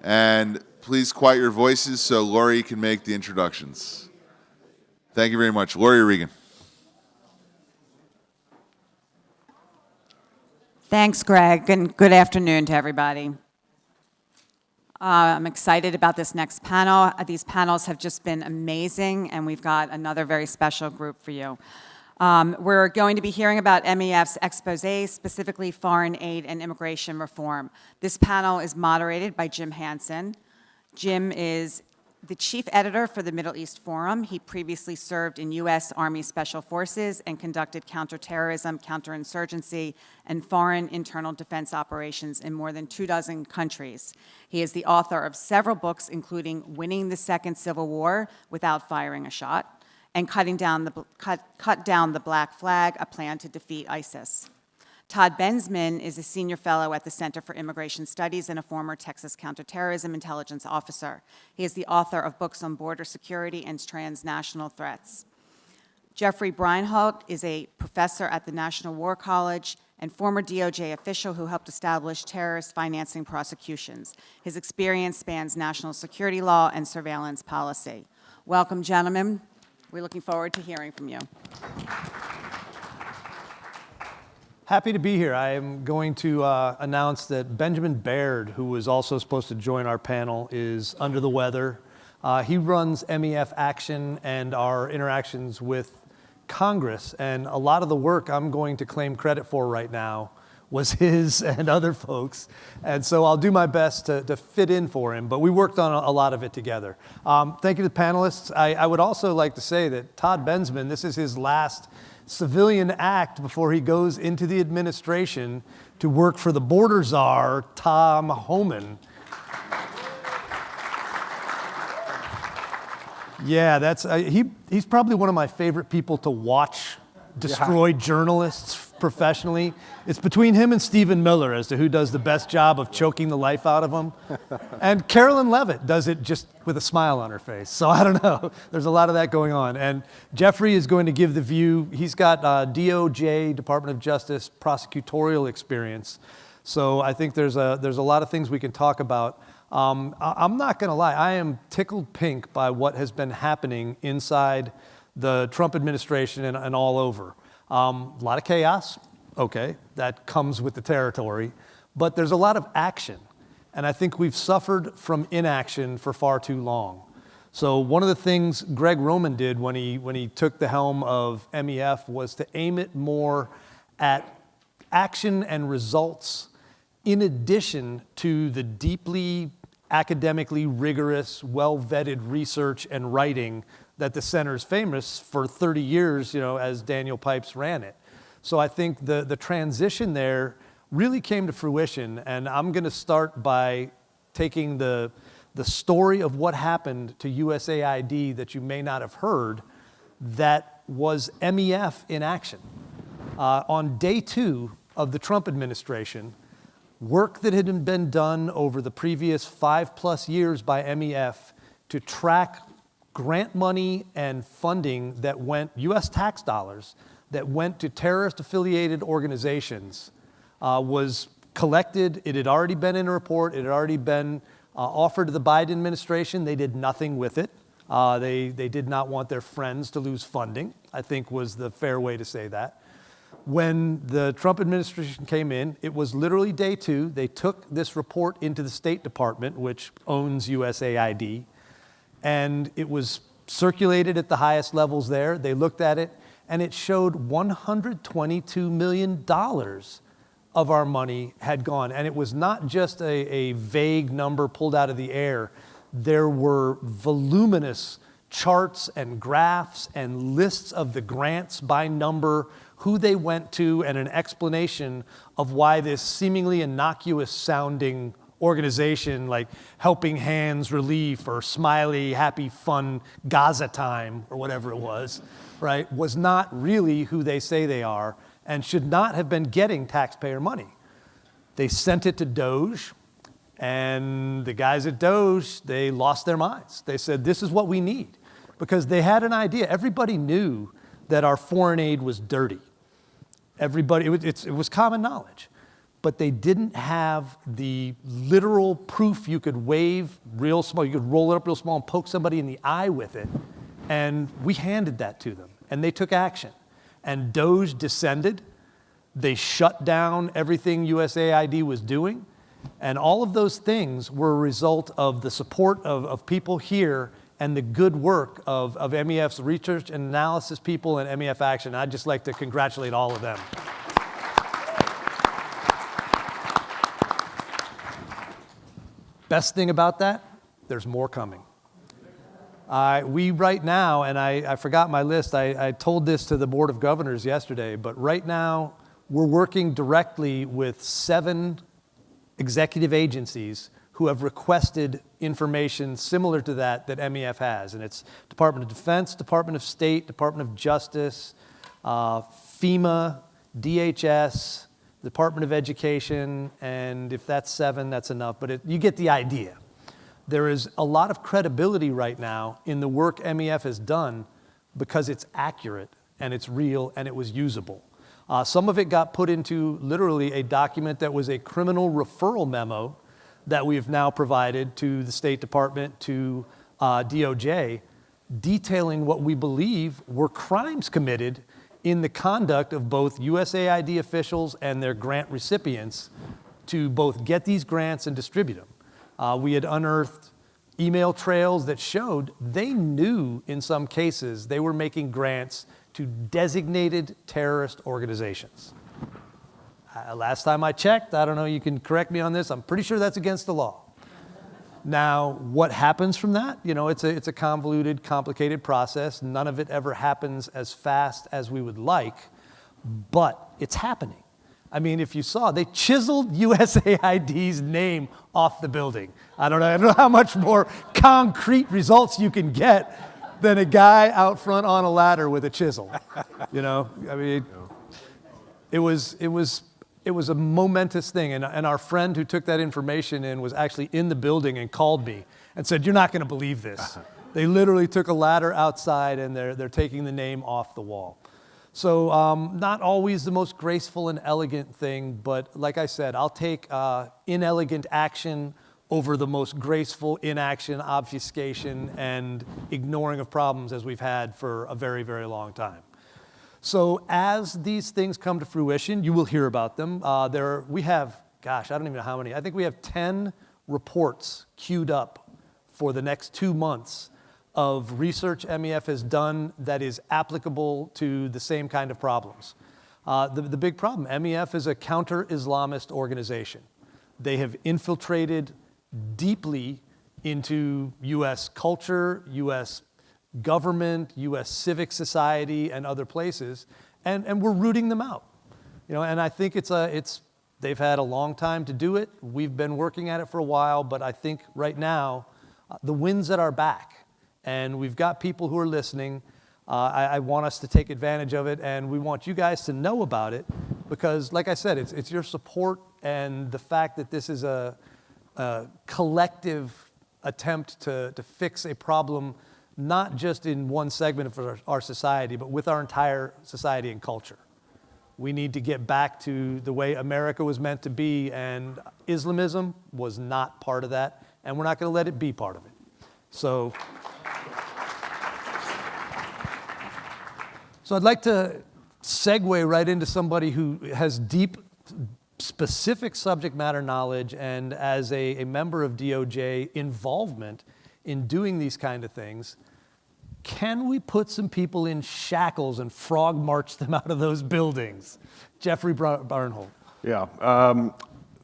And please quiet your voices so Lori can make the introductions. Thank you very much. Lori Regan. Thanks, Greg, and good afternoon to everybody. I'm excited about this next panel. These panels have just been amazing, and we've got another very special group for you. We're going to be hearing about MEF's Exposés, specifically foreign aid and immigration reform. This panel is moderated by Jim Hanson. Jim is the chief editor for the Middle East Forum. He previously served in U.S. Army Special Forces and conducted counterterrorism, counterinsurgency, and foreign internal defense operations in more than 24 countries. He is the author of several books, including Winning the Second Civil War Without Firing a Shot, and Cut Down the Black Flag, A Plan to Defeat ISIS. Todd Bensman is a senior fellow at the Center for Immigration Studies and a former Texas counterterrorism intelligence officer. He is the author of books on border security and transnational threats. Jeffrey Breinholt is a professor at the National War College and former DOJ official who helped establish terrorist financing prosecutions. His experience spans national security law and surveillance policy. Welcome, gentlemen. We're looking forward to hearing from you. Happy to be here. I am going to announce that Benjamin Baird, who was also supposed to join our panel, is under the weather. He runs MEF Action and our interactions with Congress, and a lot of the work I'm going to claim credit for right now was his and other folks, and so I'll do my best to fit in for him, but we worked on a lot of it together. Thank you to the panelists. I would also like to say that Todd Bensman, this is his last civilian act before he goes into the administration to work for the border czar, Tom Homan. Yeah, that's he's probably one of my favorite people to watch destroy journalists professionally. It's between him and Stephen Miller as to who does the best job of choking the life out of them. And Carolyn Levitt does it just with a smile on her face. So I don't know. There's a lot of that going on. And Jeffrey is going to give the view. He's got DOJ, Department of Justice, prosecutorial experience. So I think there's a lot of things we can talk about. I'm not going to lie. I am tickled pink by what has been happening inside the Trump administration and all over. A lot of chaos, okay, that comes with the territory, but there's a lot of action, and I think we've suffered from inaction for far too long. So one of the things Greg Roman did when he took the helm of MEF was to aim it more at action and results in addition to the deeply academically rigorous, well-vetted research and writing that the center's famous for 30 years, as Daniel Pipes ran it. So I think the transition there really came to fruition, and I'm going to start by taking the story of what happened to USAID that you may not have heard that was MEF in action. On day 2 of the Trump administration, work that had been done over the previous 5+ years by MEF to track grant money and funding that went, U.S. tax dollars, that went to terrorist-affiliated organizations was collected. It had already been in a report. It had already been offered to the Biden administration. They did nothing with it. They did not want their friends to lose funding, I think was the fair way to say that. When the Trump administration came in, it was literally day 2. They took this report into the State Department, which owns USAID, and it was circulated at the highest levels there. They looked at it, and it showed $122 million of our money had gone. And it was not just a vague number pulled out of the air. There were voluminous charts and graphs and lists of the grants by number, who they went to, and an explanation of why this seemingly innocuous sounding organization like Helping Hands Relief or Smiley Happy Fun Gaza Time or whatever it was, right, was not really who they say they are and should not have been getting taxpayer money. They sent it to DOJ, and the guys at DOJ, they lost their minds. They said, this is what we need, because they had an idea. Everybody knew that our foreign aid was dirty. Everybody, it was common knowledge. but they didn't have the literal proof you could wave real small, you could roll it up real small and poke somebody in the eye with it. And we handed that to them, and they took action. And DOGE descended. They shut down everything USAID was doing. And all of those things were a result of the support of people here and the good work of MEF's research and analysis people and MEF Action. I'd just like to congratulate all of them. Best thing about that, there's more coming. We right now, and I forgot my list, I told this to the Board of Governors yesterday, but right now we're working directly with 7 executive agencies who have requested information similar to that MEF has. And it's Department of Defense, Department of State, Department of Justice, FEMA, DHS, Department of Education, and if that's 7, that's enough, but you get the idea. There is a lot of credibility right now in the work MEF has done because it's accurate and it's real and it was usable. Some of it got put into literally a document that was a criminal referral memo that we've now provided to the State Department, to DOJ, detailing what we believe were crimes committed in the conduct of both USAID officials and their grant recipients to both get these grants and distribute them. We had unearthed email trails that showed they knew in some cases they were making grants to designated terrorist organizations. Last time I checked, I don't know, you can correct me on this, I'm pretty sure that's against the law. Now, what happens from that? You know, it's a convoluted, complicated process. None of it ever happens as fast as we would like, but it's happening. I mean, if you saw, they chiseled USAID's name off the building. I don't know how much more concrete results you can get than a guy out front on a ladder with a chisel. You know, I mean, it was a momentous thing, and our friend who took that information in was actually in the building and called me and said, "You're not going to believe this." They literally took a ladder outside and they're taking the name off the wall. So not always the most graceful and elegant thing, but like I said, I'll take inelegant action over the most graceful inaction, obfuscation, and ignoring of problems as we've had for a very, very long time. So as these things come to fruition, you will hear about them. We have, gosh, I don't even know how many. I think we have 10 reports queued up for the next 2 months of research MEF has done that is applicable to the same kind of problems. The big problem, MEF is a counter-Islamist organization. They have infiltrated deeply into US culture, US government, US civic society, and other places, and we're rooting them out. You know, and I think they've had a long time to do it. We've been working at it for a while, but I think right now, the wind's at our back, and we've got people who are listening. I want us to take advantage of it, and we want you guys to know about it, because like I said, it's your support and the fact that this is a collective attempt to fix a problem, not just in one segment of our society, but with our entire society and culture. We need to get back to the way America was meant to be, and Islamism was not part of that, and we're not going to let it be part of it. So I'd like to segue right into somebody who has deep, specific subject matter knowledge, and as a member of DOJ, involvement in doing these kind of things. Can we put some people in shackles and frog march them out of those buildings? Jeffrey Barnholt. Yeah,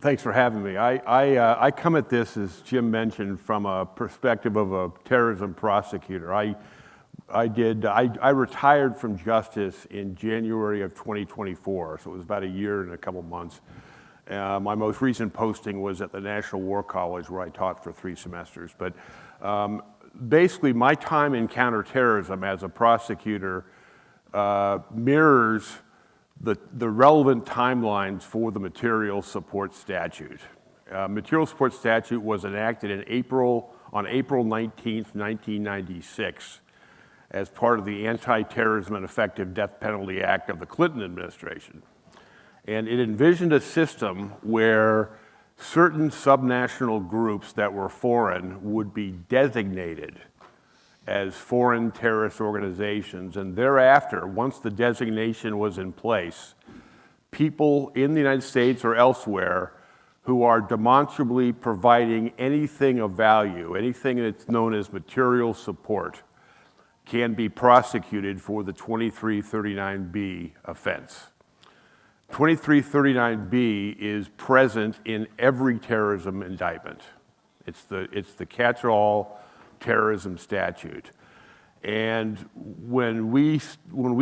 thanks for having me. I come at this, as Jim mentioned, from a perspective of a terrorism prosecutor. I retired from justice in January of 2024, so it was about a year and a couple months. My most recent posting was at the National War College, where I taught for 3 semesters. But basically, my time in counterterrorism as a prosecutor mirrors the relevant timelines for the Material Support Statute. Material Support Statute was enacted on April 19th, 1996, as part of the Anti-Terrorism and Effective Death Penalty Act of the Clinton administration. And it envisioned a system where certain subnational groups that were foreign would be designated as foreign terrorist organizations. And thereafter, once the designation was in place, people in the United States or elsewhere who are demonstrably providing anything of value, anything that's known as material support, can be prosecuted for the 2339B offense. 2339B is present in every terrorism indictment. It's the catch-all terrorism statute. And when we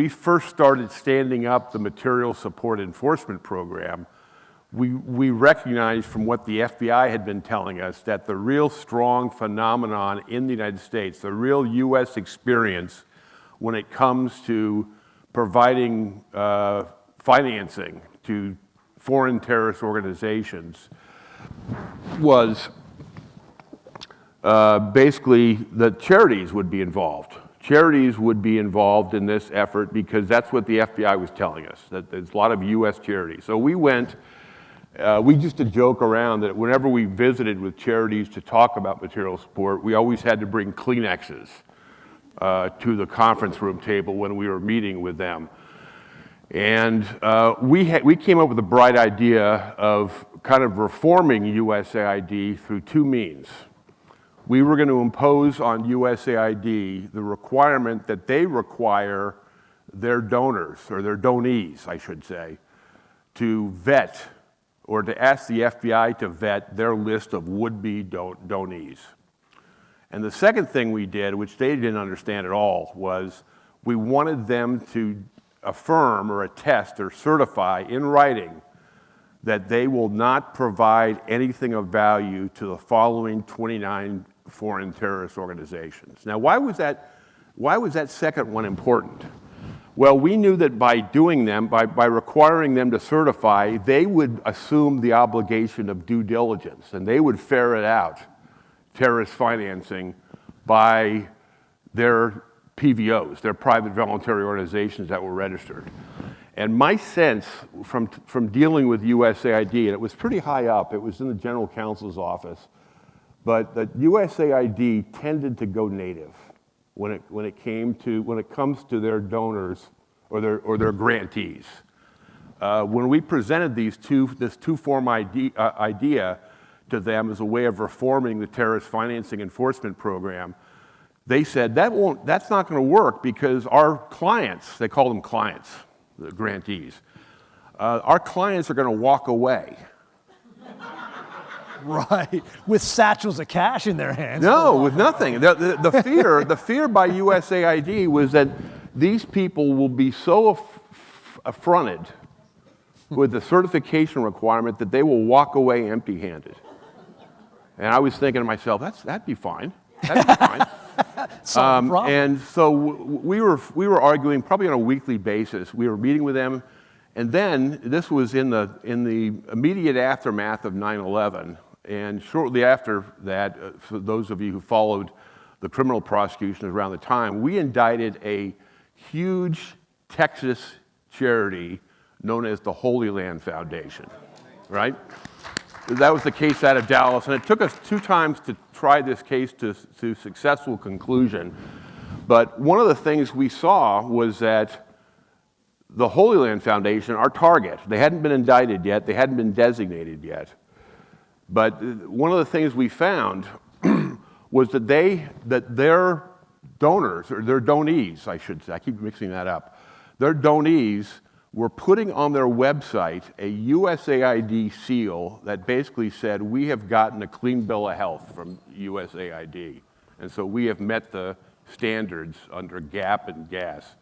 first started standing up the material support enforcement program, we recognized from what the FBI had been telling us that the real strong phenomenon in the United States, the real U.S. experience when it comes to providing financing to foreign terrorist organizations was basically that charities would be involved. Charities would be involved in this effort because that's what the FBI was telling us, that there's a lot of U.S. charities. So we went, we used to joke around that whenever we visited with charities to talk about material support, we always had to bring Kleenexes to the conference room table when we were meeting with them. And we came up with a bright idea of kind of reforming USAID through two means. We were going to impose on USAID the requirement that they require their donors, or their donees, I should say, to vet, or to ask the FBI to vet their list of would-be donees. And the second thing we did, which they didn't understand at all, was we wanted them to affirm or attest or certify in writing that they will not provide anything of value to the following 29 foreign terrorist organizations. Now, why was that second one important? Well, we knew that by doing them, by requiring them to certify, they would assume the obligation of due diligence, and they would ferret out terrorist financing by their PVOs, their private voluntary organizations that were registered. And my sense from dealing with USAID, and it was pretty high up, it was in the general counsel's office, but that USAID tended to go native when it comes to their donors or their grantees. When we presented this two-form idea to them as a way of reforming the terrorist financing enforcement program, they said that's not going to work because our clients, they call them clients, the grantees, our clients are going to walk away. Right, with satchels of cash in their hands. No, with nothing. The fear by USAID was that these people will be so affronted with the certification requirement that they will walk away empty-handed. And I was thinking to myself, that'd be fine. That'd be fine. And so we were arguing probably on a weekly basis. We were meeting with them, and then this was in the immediate aftermath of 9/11. And shortly after that, for those of you who followed the criminal prosecutions around the time, we indicted a huge Texas charity known as the Holy Land Foundation, right? That was the case out of Dallas, and it took us 2 times to try this case to successful conclusion. But one of the things we saw was that the Holy Land Foundation, our target, they hadn't been indicted yet, they hadn't been designated yet. But one of the things we found was that their donors, or their donees, I should say, I keep mixing that up, their donees were putting on their website a USAID seal that basically said, we have gotten a clean bill of health from USAID. And so we have met the standards under GAP and GAS,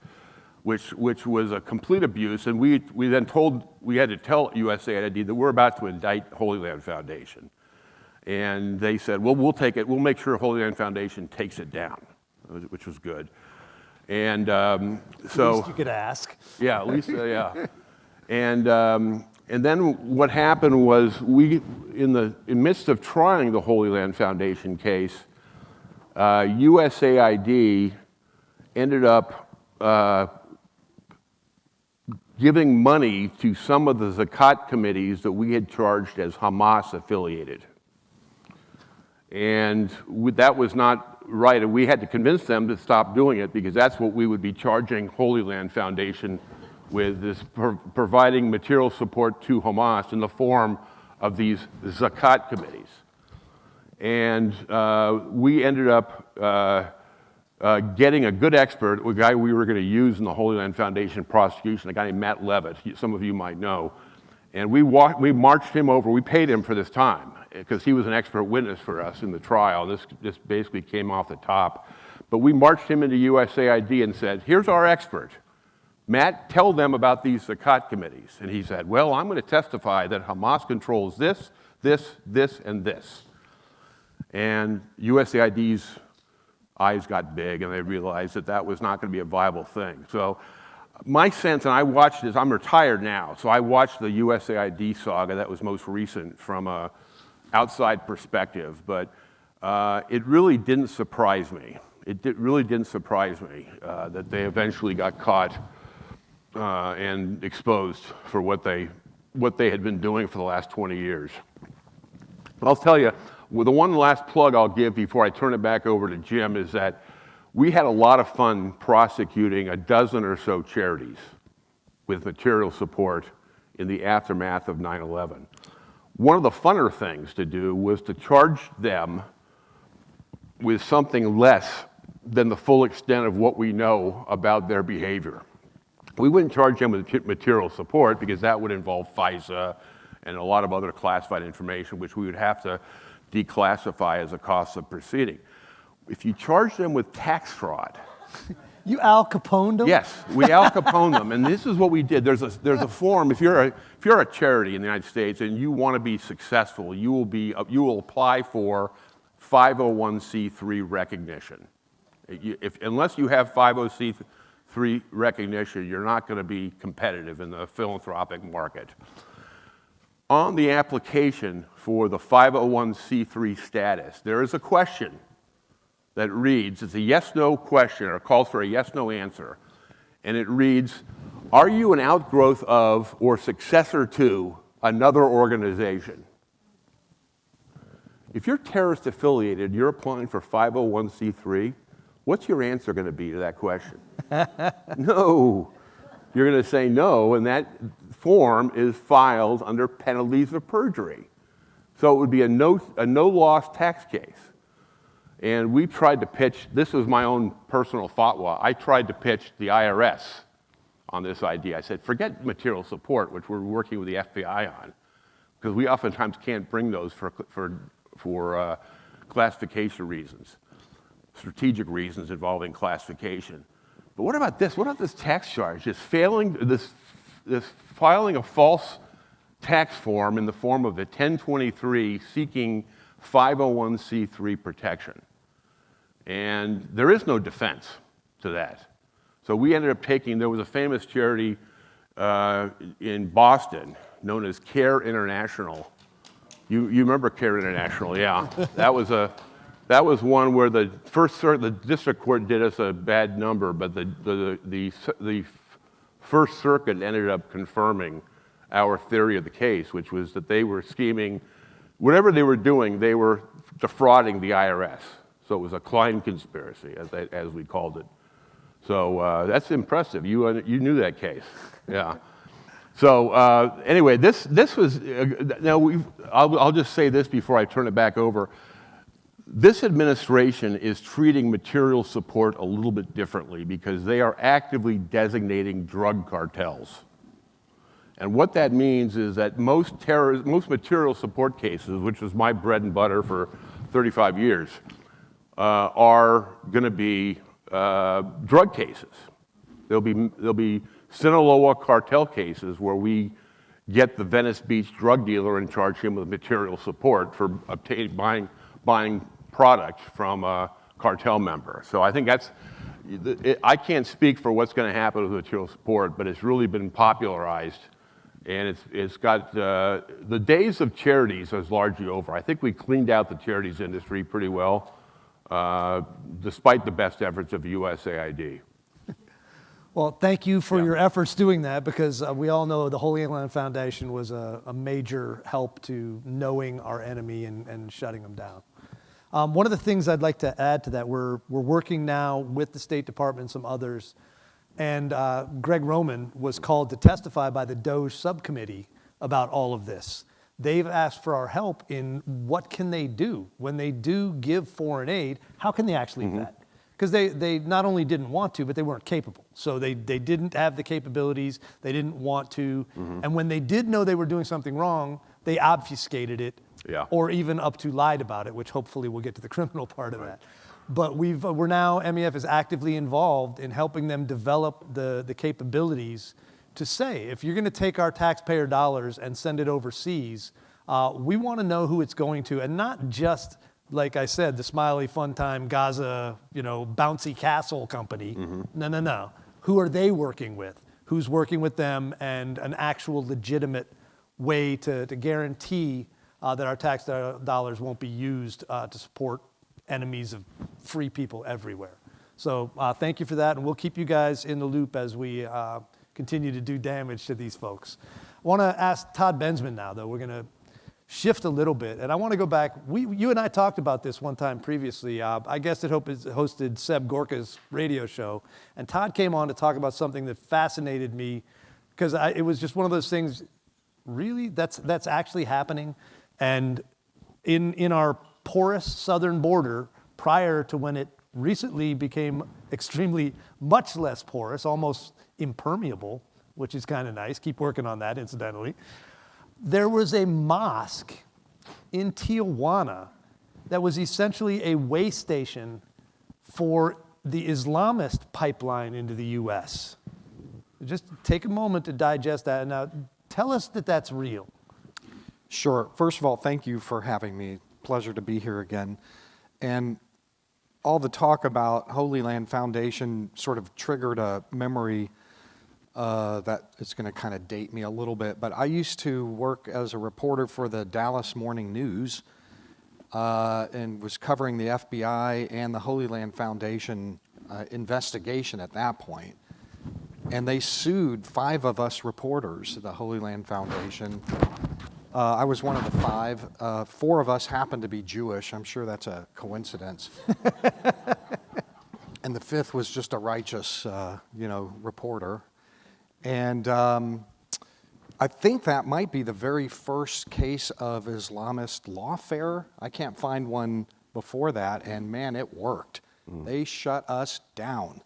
which was a complete abuse. And we had to tell USAID that we're about to indict Holy Land Foundation. And they said, well, we'll take it. We'll make sure Holy Land Foundation takes it down, which was good. And so, at least you could ask. Yeah, at least, yeah. And then what happened was in the midst of trying the Holy Land Foundation case, USAID ended up giving money to some of the Zakat committees that we had charged as Hamas affiliated. And that was not right, and we had to convince them to stop doing it because that's what we would be charging Holy Land Foundation with, is providing material support to Hamas in the form of these Zakat committees. And we ended up getting a good expert, a guy we were going to use in the Holy Land Foundation prosecution, a guy named Matt Levitt, some of you might know. And we marched him over, we paid him for this time, because he was an expert witness for us in the trial. This basically came off the top. But we marched him into USAID and said, here's our expert. Matt, tell them about these Zakat committees. And he said, well, I'm going to testify that Hamas controls this, this, this, and this. And USAID's eyes got big, and they realized that that was not going to be a viable thing. So my sense, and I watched this, I'm retired now, so I watched the USAID saga that was most recent from an outside perspective, but it really didn't surprise me. Really didn't surprise me that they eventually got caught and exposed for what they had been doing for the last 20 years. But I'll tell you, well, the one last plug I'll give before I turn it back over to Jim is that we had a lot of fun prosecuting a dozen or so charities with material support in the aftermath of 9/11. One of the funner things to do was to charge them with something less than the full extent of what we know about their behavior. We wouldn't charge them with material support because that would involve FISA and a lot of other classified information, which we would have to declassify as a cost of proceeding. If you charge them with tax fraud. You Al Caponed them? Yes, we Al Capone them, and this is what we did. There's a form. If you're a charity in the United States and you want to be successful, you will apply for 501c3 recognition. Unless you have 501c3 recognition, you're not going to be competitive in the philanthropic market. On the application for the 501c3 status, there is a question that reads, it's a yes-no question, or calls for a yes-no answer, and it reads, are you an outgrowth of or successor to another organization? If you're terrorist affiliated, you're applying for 501c3, what's your answer going to be to that question? No. You're going to say no, and that form is filed under penalties of perjury. So it would be a no-loss tax case. And we tried to pitch, this was my own personal fatwa, I tried to pitch the IRS on this idea. I said, forget material support, which we're working with the FBI on, because we oftentimes can't bring those for classification reasons, strategic reasons involving classification. But what about this? What about this tax charge? This filing a false tax form in the form of a 1023 seeking 501c3 protection. And there is no defense to that. So we ended up there was a famous charity in Boston known as CARE International. You remember CARE International, yeah. That was one where the district court did us a bad number, but the First Circuit ended up confirming our theory of the case, which was that they were scheming, whatever they were doing, they were defrauding the IRS. So it was a Klein conspiracy, as we called it. So that's impressive. You knew that case, yeah. So anyway, this was, I'll just say this before I turn it back over. This administration is treating material support a little bit differently because they are actively designating drug cartels. And what that means is that most material support cases, which is my bread and butter for 35 years, are going to be drug cases. There'll be Sinaloa cartel cases where we get the Venice Beach drug dealer and charge him with material support for buying product from a cartel member. So I think I can't speak for what's going to happen with material support, but it's really been popularized, and it's got the days of charities is largely over. I think we cleaned out the charities industry pretty well, despite the best efforts of USAID. Well, thank you for your efforts doing that, because we all know the Holy Land Foundation was a major help to knowing our enemy and shutting them down. One of the things I'd like to add to that, we're working now with the State Department and some others, and Greg Roman was called to testify by the DOJ subcommittee about all of this. They've asked for our help in what can they do when they do give foreign aid. How can they actually vet? Because they not only didn't want to, but they weren't capable. So they didn't have the capabilities, they didn't want to, and when they did know they were doing something wrong, they obfuscated it, or even up to lied about it, which hopefully we'll get to the criminal part of that. But we're now, MEF is actively involved in helping them develop the capabilities to say, if you're gonna take our taxpayer dollars and send it overseas, we wanna know who it's going to, and not just, like I said, the smiley fun time Gaza, bouncy castle company. No. Who are they working with? Who's working with them, and an actual legitimate way to guarantee that our tax dollars won't be used to support enemies of free people everywhere. So thank you for that, and we'll keep you guys in the loop as we continue to do damage to these folks. I wanna ask Todd Bensman now, though. We're gonna shift a little bit, and I want to go back. You and I talked about this one time previously. I guess it hosted Seb Gorka's radio show, and Todd came on to talk about something that fascinated me, because it was just one of those things. Really, that's actually happening, and in our porous southern border, prior to when it recently became extremely much less porous, almost impermeable, which is kind of nice. Keep working on that, incidentally. There was a mosque in Tijuana that was essentially a way station for the Islamist pipeline into the US. Just take a moment to digest that. Now, tell us that that's real. Sure. First of all, thank you for having me. Pleasure to be here again. And all the talk about Holy Land Foundation sort of triggered a memory that it's going to kind of date me a little bit, but I used to work as a reporter for the Dallas Morning News and was covering the FBI and the Holy Land Foundation investigation at that point. And they sued 5 of us reporters at the Holy Land Foundation. I was one of the 5. 4 of us happened to be Jewish. I'm sure that's a coincidence. And the 5th was just a righteous, reporter. And I think that might be the very first case of Islamist lawfare. I can't find one before that, and man, it worked. They shut us down.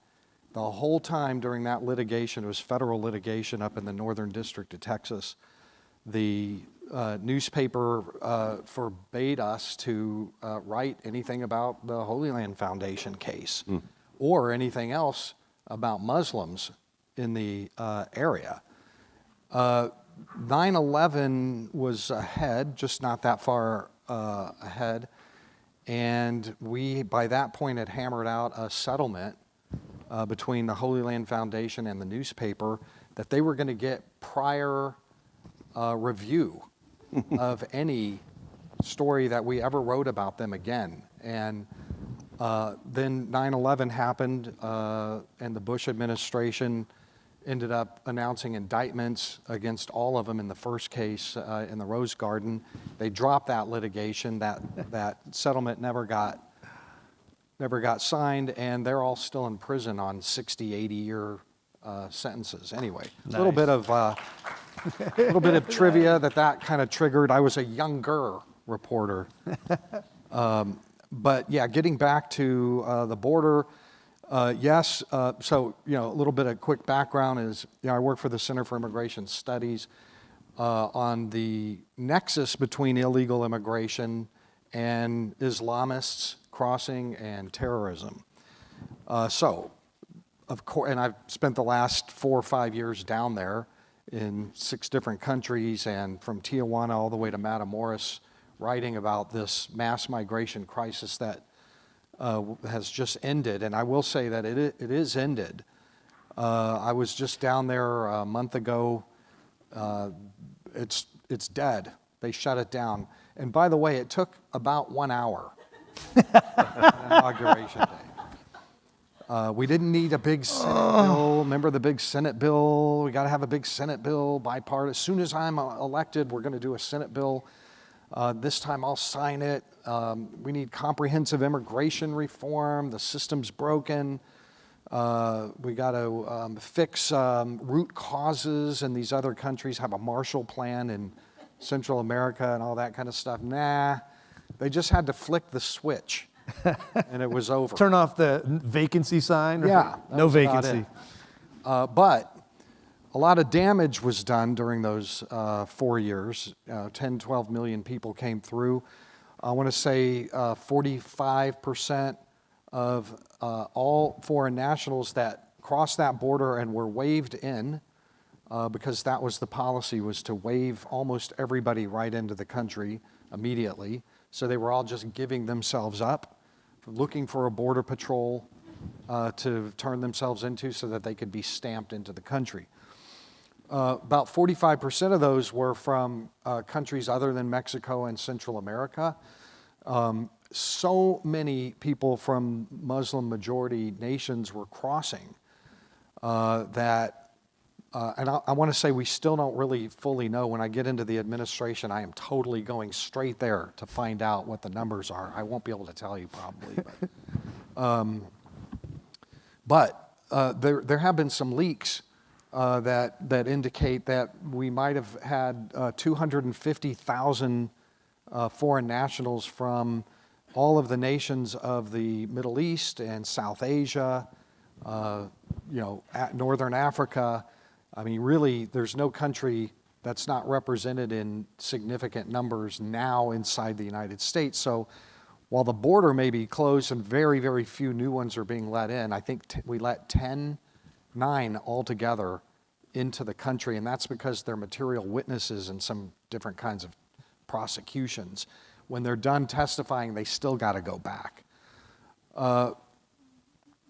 The whole time during that litigation, it was federal litigation up in the Northern District of Texas, the newspaper forbade us to write anything about the Holy Land Foundation case or anything else about Muslims in the area. 9/11 was ahead, just not that far ahead, and we, by that point, had hammered out a settlement between the Holy Land Foundation and the newspaper that they were going to get prior review of any story that we ever wrote about them again. And then 9/11 happened, and the Bush administration ended up announcing indictments against all of them in the first case in the Rose Garden. They dropped that litigation. That settlement never got signed, and they're all still in prison on 60, 80-year sentences. Anyway, Nice. a little bit of trivia that kind of triggered. I was a younger reporter. But yeah, getting back to the border, yes. So a little bit of quick background is, I work for the Center for Immigration Studies on the nexus between illegal immigration and Islamists crossing and terrorism. So, of course, and I've spent the last 4 or 5 years down there in 6 different countries, and from Tijuana all the way to Matamoros, writing about this mass migration crisis that has just ended. And I will say that it is ended. I was just down there a month ago. It's dead. They shut it down. And by the way, it took about 1 hour. Inauguration day. We didn't need a big Senate bill. Remember the big Senate bill? We got to have a big Senate bill, bipartisan. As soon as I'm elected, we're going to do a Senate bill. This time I'll sign it. We need comprehensive immigration reform. The system's broken. We got to fix root causes in these other countries, have a Marshall Plan in Central America and all that kind of stuff. Nah, they just had to flick the switch and it was over. Turn off the vacancy sign? Or Yeah. No vacancy. But a lot of damage was done during those 4 years. 10, 12 million people came through. I want to say 45% of all foreign nationals that crossed that border and were waved in, because that was the policy, was to wave almost everybody right into the country immediately. So they were all just giving themselves up, looking for a border patrol to turn themselves into so that they could be stamped into the country. About 45% of those were from countries other than Mexico and Central America. So many people from Muslim majority nations were crossing that, and I want to say we still don't really fully know. When I get into the administration, I am totally going straight there to find out what the numbers are. I won't be able to tell you probably, but there have been some leaks that indicate that we might have had 250,000 foreign nationals from all of the nations of the Middle East and South Asia, Northern Africa. I mean, really, there's no country that's not represented in significant numbers now inside the United States. So while the border may be closed and very, very few new ones are being let in, I think we let 9 altogether into the country, and that's because they're material witnesses in some different kinds of prosecutions. When they're done testifying, they still got to go back.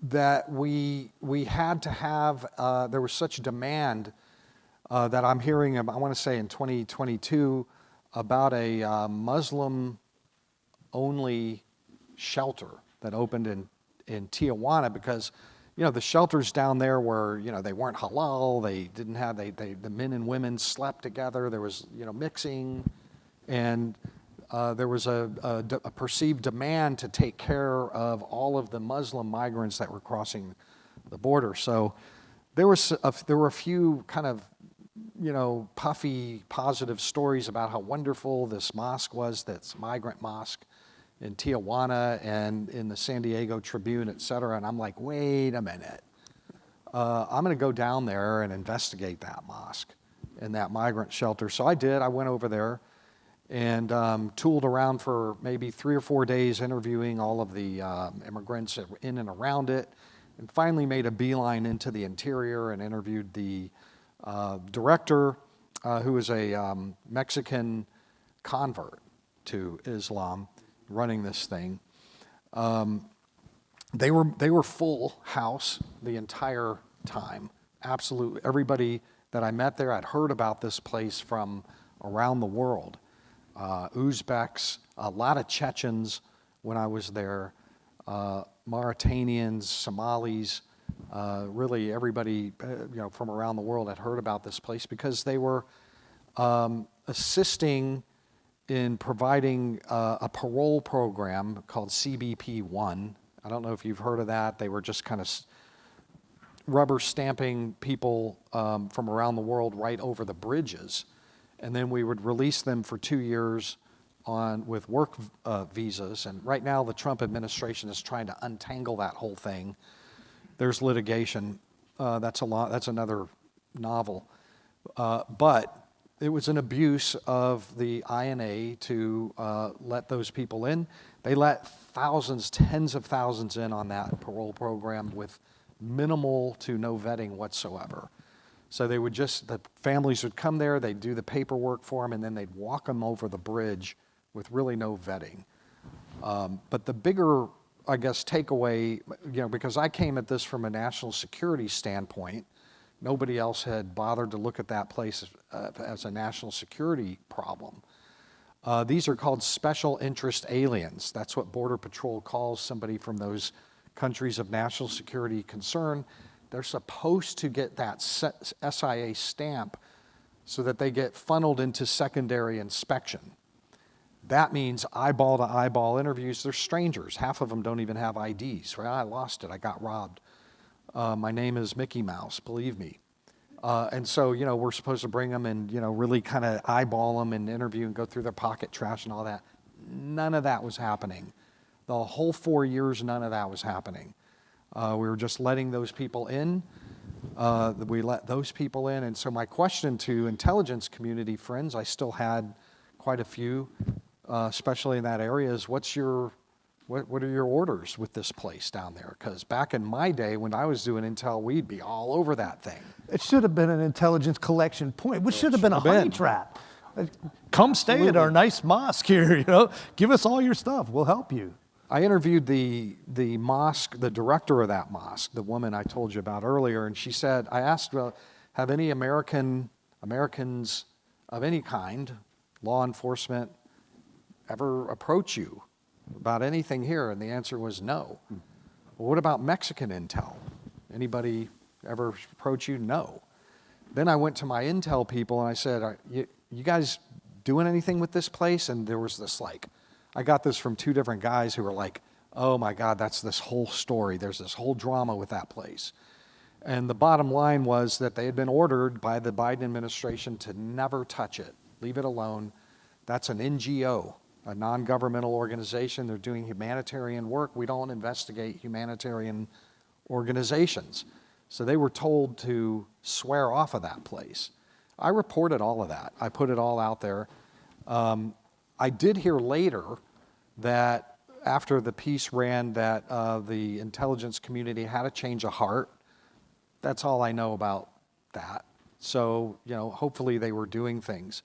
That we had to have, there was such demand that I'm hearing, I want to say in 2022, about a Muslim-only shelter that opened in Tijuana, because the shelters down there were, they weren't halal. They didn't have, the men and women slept together. There was, mixing, and there was a perceived demand to take care of all of the Muslim migrants that were crossing the border. So there were a few kind of, puffy, positive stories about how wonderful this mosque was, this migrant mosque in Tijuana and in the San Diego Tribune, et cetera. And I'm like, wait a minute. I'm going to go down there and investigate that mosque and that migrant shelter. So I did. I went over there and tooled around for maybe 3 or 4 days, interviewing all of the immigrants in and around it, and finally made a beeline into the interior and interviewed the director, who is a Mexican convert to Islam, running this thing. They were full house the entire time. Absolutely. Everybody that I met there had heard about this place from around the world. Uzbeks, a lot of Chechens when I was there, Mauritanians, Somalis, really everybody from around the world had heard about this place because they were assisting in providing a parole program called CBP-1. I don't know if you've heard of that. They were just kind of rubber stamping people from around the world right over the bridges. And then we would release them for 2 years with work visas. And right now the Trump administration is trying to untangle that whole thing. There's litigation. That's another novel. But it was an abuse of the INA to let those people in. They let thousands, tens of thousands in on that parole program with minimal to no vetting whatsoever. So the families would come there, they'd do the paperwork for them, and then they'd walk them over the bridge with really no vetting. But the bigger, I guess, takeaway, because I came at this from a national security standpoint, nobody else had bothered to look at that place as a national security problem. These are called special interest aliens. That's what Border Patrol calls somebody from those countries of national security concern, they're supposed to get that SIA stamp so that they get funneled into secondary inspection. That means eyeball-to-eyeball interviews. They're strangers. Half of them don't even have IDs. Right? I lost it. I got robbed. My name is Mickey Mouse, believe me. And so, we're supposed to bring them and, really kind of eyeball them and interview and go through their pocket trash and all that. None of that was happening. The whole 4 years, none of that was happening. We were just letting those people in. We let those people in. And so my question to intelligence community friends, I still had quite a few, especially in that area, is what are your orders with this place down there? Because back in my day, when I was doing intel, we'd be all over that thing. It should have been an intelligence collection point. It should have been a honey trap. Come stay at our nice mosque here, Give us all your stuff. We'll help you. I interviewed the mosque, the director of that mosque, the woman I told you about earlier, and she said, I asked, well, have any Americans of any kind, law enforcement, ever approach you about anything here? And the answer was no. Well, what about Mexican intel? Anybody ever approach you? No. Then I went to my intel people and I said, are you guys doing anything with this place? And there was this I got this from two different guys who were like, oh my God, that's this whole story. There's this whole drama with that place. And the bottom line was that they had been ordered by the Biden administration to never touch it, leave it alone. That's an NGO, a non-governmental organization. They're doing humanitarian work. We don't investigate humanitarian organizations. So they were told to swear off of that place. I reported all of that. I put it all out there. I did hear later that after the piece ran that the intelligence community had a change of heart. That's all I know about that. So, hopefully they were doing things.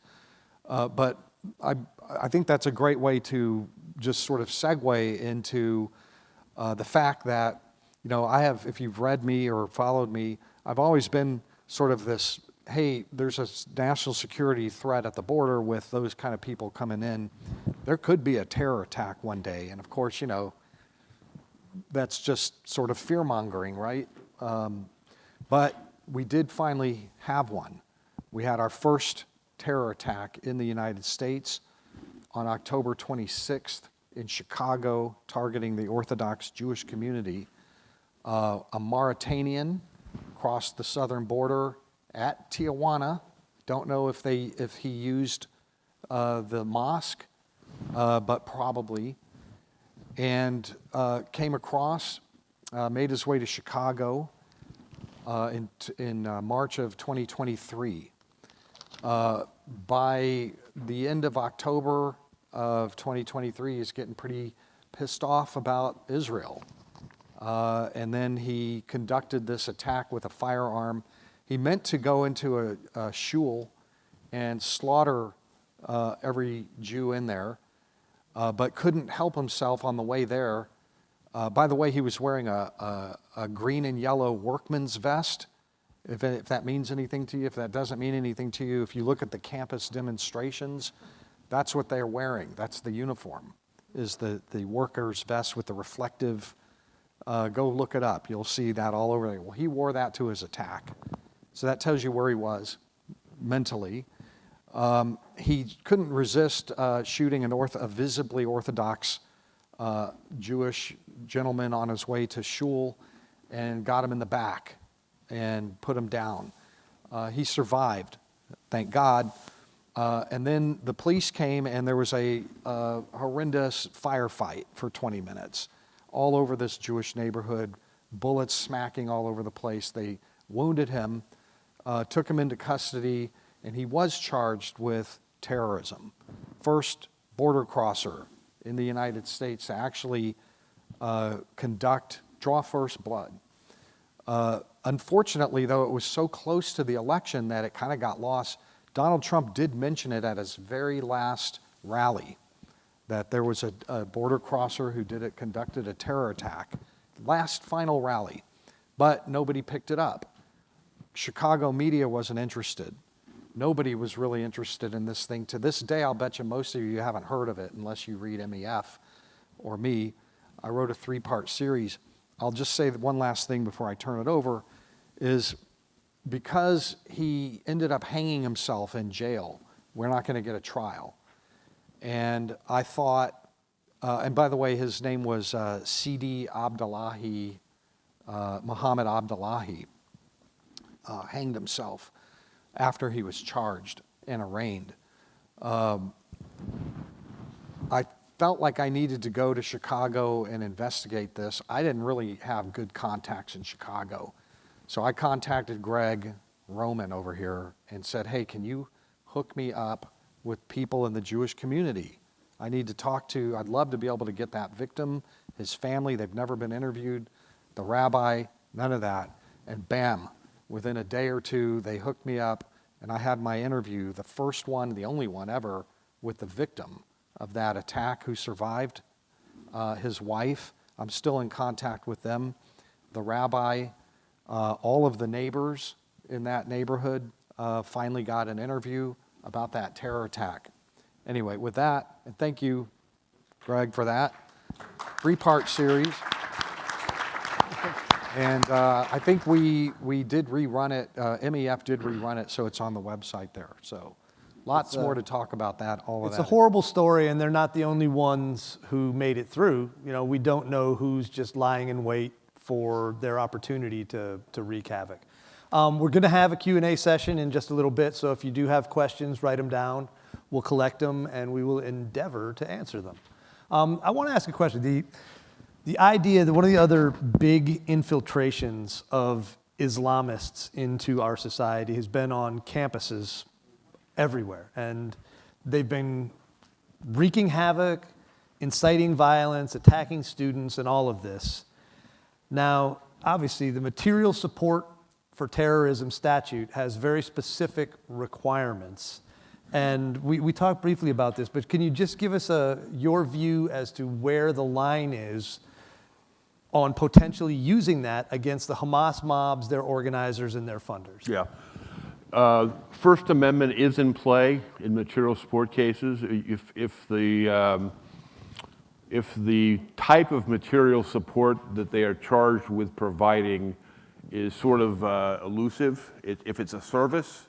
But I think that's a great way to just sort of segue into the fact that, I have, if you've read me or followed me, I've always been sort of this, hey, there's a national security threat at the border with those kind of people coming in. There could be a terror attack one day. And of course, that's just sort of fear-mongering, right? But we did finally have one. We had our first terror attack in the United States on October 26th in Chicago, targeting the Orthodox Jewish community. A Mauritanian crossed the southern border at Tijuana. Don't know if he used the mosque, but probably. And came across, made his way to Chicago in March of 2023. By the end of October of 2023, he's getting pretty pissed off about Israel. And then he conducted this attack with a firearm. He meant to go into a shul and slaughter every Jew in there, but couldn't help himself on the way there. By the way, he was wearing a green and yellow workman's vest. If that means anything to you, if that doesn't mean anything to you, if you look at the campus demonstrations, that's what they're wearing. That's the uniform, is the worker's vest with the reflective. Go look it up. You'll see that all over there. Well, he wore that to his attack. So that tells you where he was mentally. He couldn't resist shooting a visibly Orthodox Jewish gentleman on his way to shul and got him in the back and put him down. He survived, thank God. And then the police came and there was a horrendous firefight for 20 minutes all over this Jewish neighborhood, bullets smacking all over the place. They wounded him, took him into custody, and he was charged with terrorism. First border crosser in the United States to actually draw first blood. Unfortunately, though, it was so close to the election that it kind of got lost. Donald Trump did mention it at his very last rally, that there was a border crosser who conducted a terror attack. Last final rally, but nobody picked it up. Chicago media wasn't interested. Nobody was really interested in this thing. To this day, I'll bet you most of you haven't heard of it unless you read MEF or me. I wrote a 3-part series I'll just say that one last thing before I turn it over, is because he ended up hanging himself in jail, we're not going to get a trial. And I thought, and by the way, his name was Sidi Abdullahi, Muhammad Abdullahi, hanged himself after he was charged and arraigned. I felt like I needed to go to Chicago and investigate this. I didn't really have good contacts in Chicago. So I contacted Greg Roman over here and said, hey, can you hook me up with people in the Jewish community? I need to talk to, I'd love to be able to get that victim, his family, they've never been interviewed, the rabbi, none of that. And bam, within a day or two, they hooked me up and I had my interview, the first one, the only one ever, with the victim of that attack who survived, his wife. I'm still in contact with them. The rabbi, all of the neighbors in that neighborhood finally got an interview about that terror attack. Anyway, with that, and thank you, Greg, for that. 3-part series. And I think we did rerun it, MEF did rerun it, so it's on the website there. So lots more to talk about that, all of that. It's a horrible story, and they're not the only ones who made it through. You know, we don't know who's just lying in wait for their opportunity to wreak havoc. We're going to have a Q&A session in just a little bit, so if you do have questions, write them down. We'll collect them, and we will endeavor to answer them. I want to ask a question. The idea that one of the other big infiltrations of Islamists into our society has been on campuses everywhere, and they've been wreaking havoc, inciting violence, attacking students, and all of this. Now, obviously, the material support for terrorism statute has very specific requirements. And we talked briefly about this, but can you just give us your view as to where the line is on potentially using that against the Hamas mobs, their organizers, and their funders? Yeah. First Amendment is in play in material support cases. If the type of material support that they are charged with providing is sort of elusive, if it's a service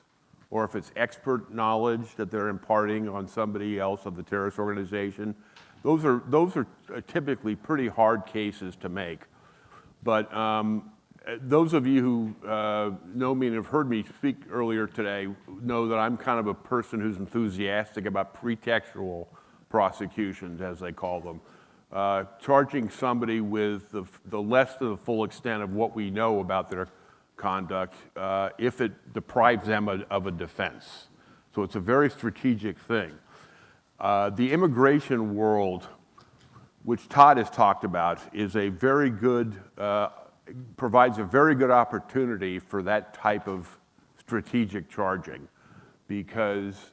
or if it's expert knowledge that they're imparting on somebody else of the terrorist organization, those are typically pretty hard cases to make. But those of you who know me and have heard me speak earlier today know that I'm kind of a person who's enthusiastic about pretextual prosecutions, as they call them. Charging somebody with the less than the full extent of what we know about their conduct if it deprives them of a defense. So it's a very strategic thing. The immigration world, which Todd has talked about, is a very good, provides a very good opportunity for that type of strategic charging, because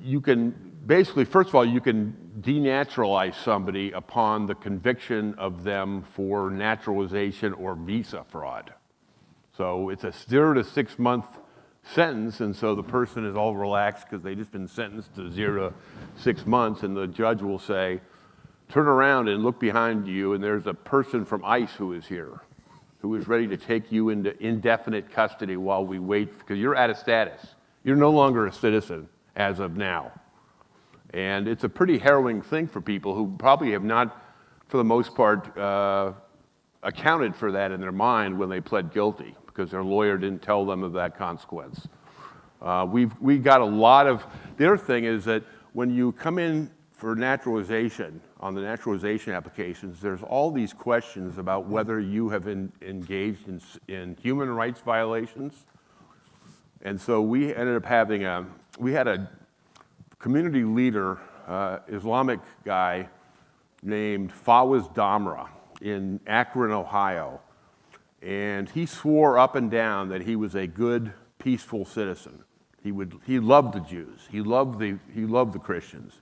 you can basically, first of all, you can denaturalize somebody upon the conviction of them for naturalization or visa fraud. So it's a 0 to 6 month sentence, and so the person is all relaxed because they've just been sentenced to 0 to 6 months, and the judge will say, turn around and look behind you, and there's a person from ICE who is here, who is ready to take you into indefinite custody while we wait, because you're out of status. You're no longer a citizen as of now. And it's a pretty harrowing thing for people who probably have not, for the most part, accounted for that in their mind when they pled guilty, because their lawyer didn't tell them of that consequence. We got a lot of, the other thing is that when you come in for naturalization, on the naturalization applications, there's all these questions about whether you have engaged in human rights violations. And so we ended up having we had a community leader, Islamic guy named Fawaz Damra in Akron, Ohio. And he swore up and down that he was a good, peaceful citizen. He loved the Jews. He loved the Christians.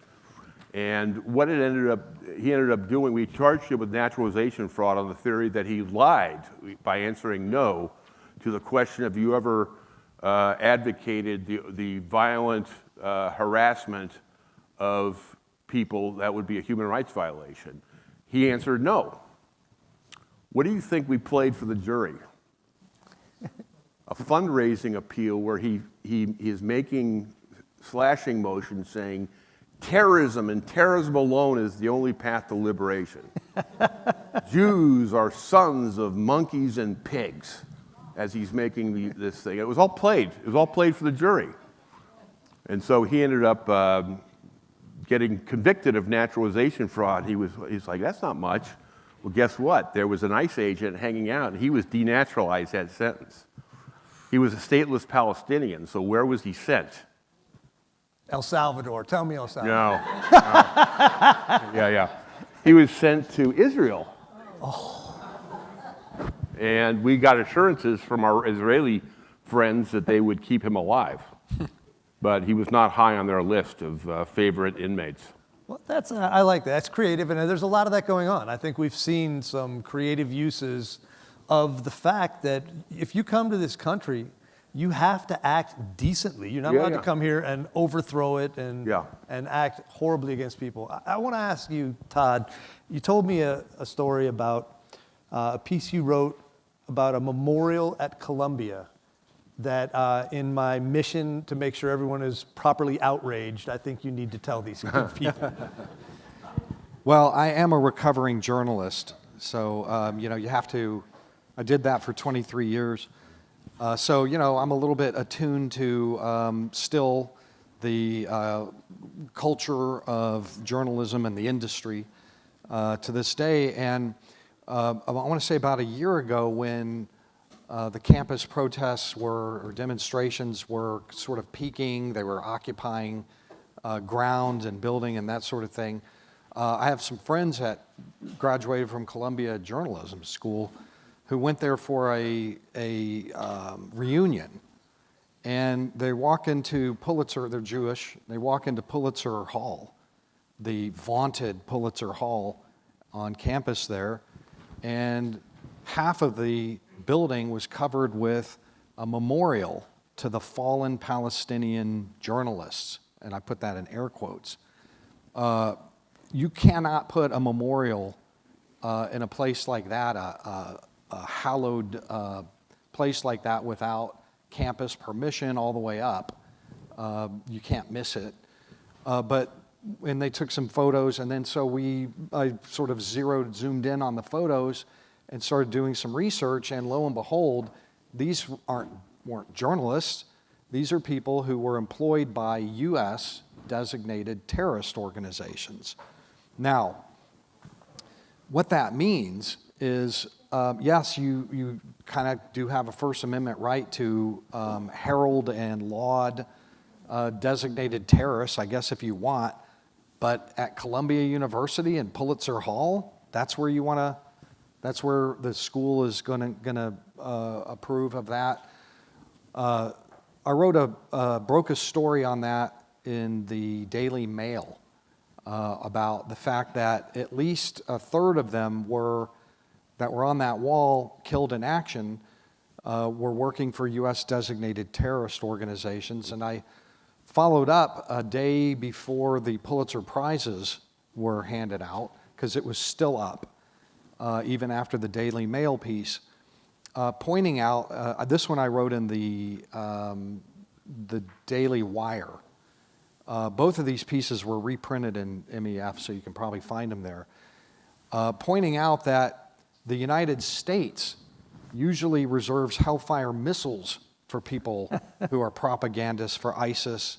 And what he ended up doing, we charged him with naturalization fraud on the theory that he lied by answering no to the question, have you ever advocated the violent harassment of people that would be a human rights violation? He answered no. What do you think we played for the jury? A fundraising appeal where he is making slashing motions saying, terrorism and terrorism alone is the only path to liberation. Jews are sons of monkeys and pigs, as he's making this thing. It was all played. It was all played for the jury. And so he ended up getting convicted of naturalization fraud. He's like, that's not much. Well, guess what? There was an ICE agent hanging out, and he was denaturalized that sentence. He was a stateless Palestinian, so where was he sent? El Salvador. Tell me El Salvador. No. Yeah. He was sent to Israel. And we got assurances from our Israeli friends that they would keep him alive. But he was not high on their list of favorite inmates. Well, I like that. That's creative, and there's a lot of that going on. I think we've seen some creative uses of the fact that if you come to this country, you have to act decently. You're not allowed to come here and overthrow it and act horribly against people. I want to ask you, Todd, you told me a story about a piece you wrote about a memorial at Columbia that in my mission to make sure everyone is properly outraged, I think you need to tell these people. Well, I am a recovering journalist, so you have to. I did that for 23 years. So, I'm a little bit attuned to still the culture of journalism and the industry to this day. And I want to say about a year ago when the campus protests or demonstrations were sort of peaking, they were occupying ground and building and that sort of thing. I have some friends that graduated from Columbia Journalism School who went there for a reunion. And they walk into Pulitzer, they're Jewish, they walk into Pulitzer Hall, the vaunted Pulitzer Hall on campus there, and half of the building was covered with a memorial to the fallen Palestinian journalists, and I put that in air quotes. You cannot put a memorial in a place like that, a hallowed place like that without campus permission all the way up. You can't miss it. And they took some photos, and then I sort of zoomed in on the photos and started doing some research, and lo and behold, these weren't journalists. These are people who were employed by U.S. designated terrorist organizations. Now, what that means is, yes, you kind of do have a First Amendment right to herald and laud designated terrorists, I guess if you want, but at Columbia University and Pulitzer Hall, that's where the school is gonna approve of that. I broke a story on that in the Daily Mail about the fact that at least a third of them that were on that wall killed in action were working for U.S. designated terrorist organizations. And I followed up a day before the Pulitzer Prizes were handed out, because it was still up, even after the Daily Mail piece, pointing out, this one I wrote in the Daily Wire. Both of these pieces were reprinted in MEF, so you can probably find them there, pointing out that the United States usually reserves Hellfire missiles for people who are propagandists for ISIS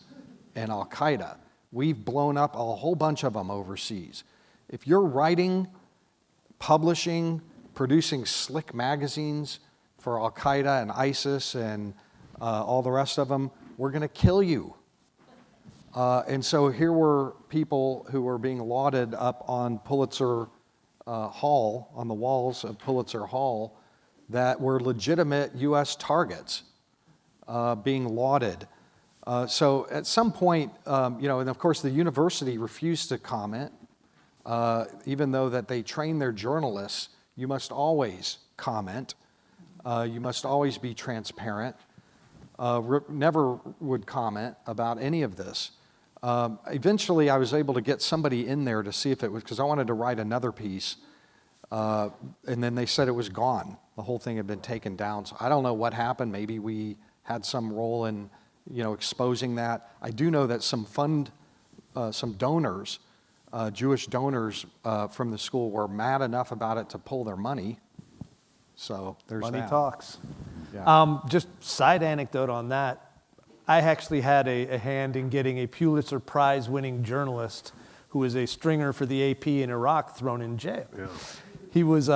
and Al-Qaeda. We've blown up a whole bunch of them overseas. If you're writing, publishing, producing slick magazines for Al-Qaeda and ISIS and all the rest of them, we're going to kill you. And so here were people who were being lauded up on Pulitzer Hall, on the walls of Pulitzer Hall, that were legitimate U.S. targets being lauded. So at some point, and of course the university refused to comment, even though that they train their journalists, you must always comment, you must always be transparent, never would comment about any of this. Eventually, I was able to get somebody in there to see if it was, because I wanted to write another piece, and then they said it was gone. The whole thing had been taken down. So I don't know what happened. Maybe we had some role in, exposing that. I do know that some donors, Jewish donors from the school, were mad enough about it to pull their money. So there's Money that. talks. Yeah. Just side anecdote on that. I actually had a hand in getting a Pulitzer Prize winning journalist who was a stringer for the AP in Iraq thrown in jail. Yeah. He was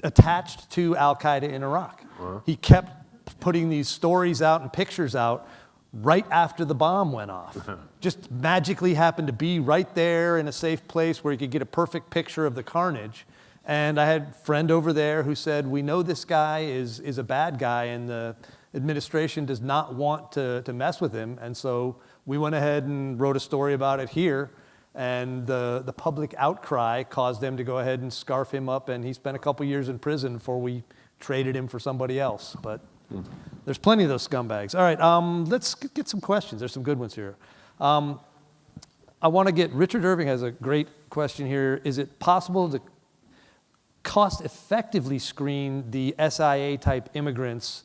attached to Al-Qaeda in Iraq. Uh-huh. He kept putting these stories out and pictures out right after the bomb went off. Just magically happened to be right there in a safe place where you could get a perfect picture of the carnage. And I had a friend over there who said, we know this guy is a bad guy and the administration does not want to mess with him. And so we went ahead and wrote a story about it here. And the public outcry caused them to go ahead and scarf him up. And he spent a couple years in prison before we traded him for somebody else. But there's plenty of those scumbags. All right, let's get some questions. There's some good ones here. I want to get, Richard Irving has a great question here. Is it possible to cost effectively screen the SIA type immigrants,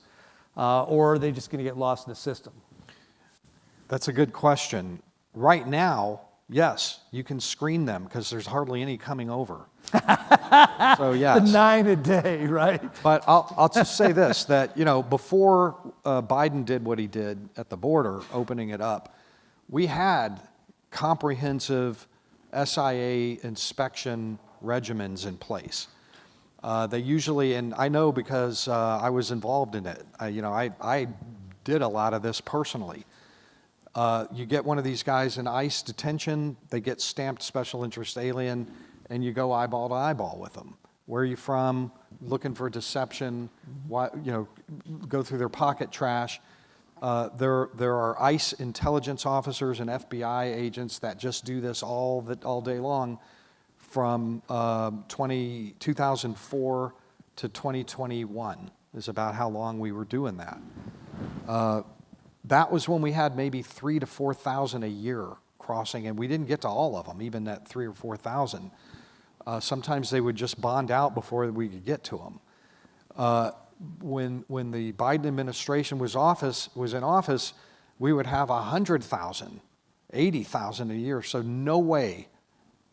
or are they just going to get lost in the system? That's a good question. Right now, yes, you can screen them because there's hardly any coming over. So yes. The 9 a day, right? But I'll just say this, that before Biden did what he did at the border, opening it up, we had comprehensive SIA inspection regimens in place. They usually, and I know because I was involved in it. I did a lot of this personally. You get one of these guys in ICE detention, they get stamped special interest alien, and you go eyeball to eyeball with them. Where are you from? Looking for deception. Go through their pocket trash. There are ICE intelligence officers and FBI agents that just do this all day long. From 2004 to 2021 is about how long we were doing that. That was when we had maybe 3,000 to 4,000 a year crossing, and we didn't get to all of them, even at 3,000 or 4,000. Sometimes they would just bond out before we could get to them. When the Biden administration was in office, we would have 100,000, 80,000 a year. So no way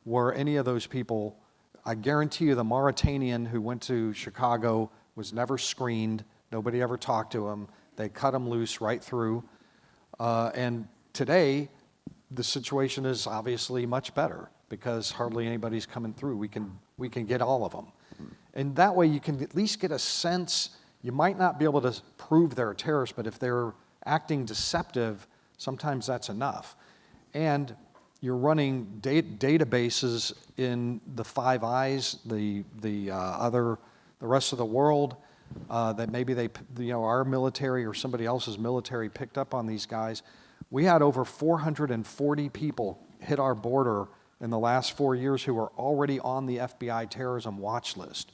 were any of those people. I guarantee you the Mauritanian who went to Chicago was never screened. Nobody ever talked to him. They cut him loose right through. And today, the situation is obviously much better because hardly anybody's coming through. We can get all of them. And that way you can at least get a sense. You might not be able to prove they're a terrorist, but if they're acting deceptive, sometimes that's enough. And you're running databases in the Five Eyes, the rest of the world, that maybe our military or somebody else's military picked up on these guys. We had over 440 people hit our border in the last 4 years who are already on the FBI terrorism watch list,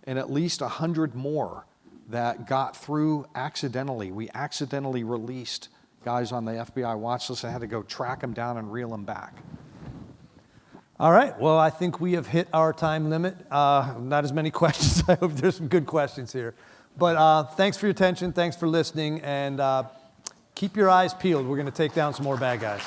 and at least 100 more that got through accidentally. We accidentally released guys on the FBI watch list and had to go track them down and reel them back. All right, well, I think we have hit our time limit. Not as many questions. I hope there's some good questions here. But thanks for your attention, thanks for listening, and keep your eyes peeled. We're going to take down some more bad guys.